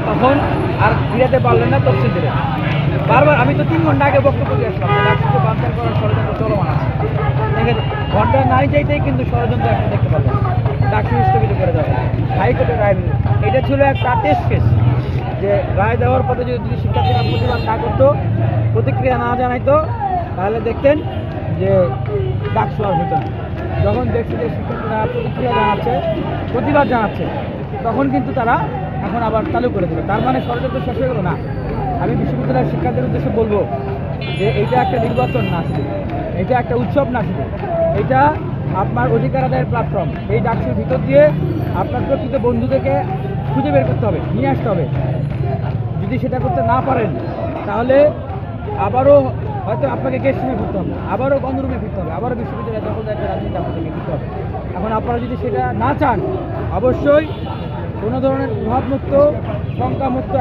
তখন আর ফিরাতে পারলেন না তফসিল দিলেন। বারবার আমি তো 3 ঘন্টা আগে বক্তব্য দিয়ে আসলাম ডাকসুকে বানচাল করার ষড়যন্ত্র চলমান আছে। দেখেন ঘন্টা নাই যাইতেই কিন্তু ষড়যন্ত্র এখন দেখতে পাবেন, ডাকসু স্থগিত করে দেওয়া হাইকোর্টের রায় নিল। এটা ছিল একটা টেস্ট কেস, যে রায় দেওয়ার পথে যদি শিক্ষার্থীরা প্রতিবাদ না করতো, প্রতিক্রিয়া না জানাইতো, তাহলে দেখতেন যে ডাকসু আর হতো না। যখন দেখছি যে শিক্ষার্থীরা প্রতিক্রিয়া জানাচ্ছে, প্রতিবাদ জানাচ্ছে, তখন কিন্তু তারা এখন আবার চালু করে দিল। তার মানে ষড়যন্ত্র শেষ হয়ে গেল না। আমি বিশ্ববিদ্যালয়ের শিক্ষার্থীদের উদ্দেশ্যে বলবো যে এটা একটা নির্বাচন না শুধু, এটা একটা উৎসব না শুধু, এটা আপনার অধিকার আদায়ের প্ল্যাটফর্ম। এই ডাকসুর ভিতর দিয়ে আপনার প্রকৃত বন্ধুদেরকে খুঁজে বের করতে হবে, নিয়ে আসতে হবে। যদি সেটা করতে না পারেন, তাহলে আবারও হয়তো আপনাকে গেস্ট রুমে ফিরতে হবে, আবারও বন্ধ রুমে ফিরতে হবে, আবারও বিশ্ববিদ্যালয়ে দখল একটা রাজনীতি আপনাদেরকে ফিরতে হবে। এখন আপনারা যদি সেটা না চান, অবশ্যই কোনো ধরনের প্রভাবমুক্ত, শঙ্কামুক্ত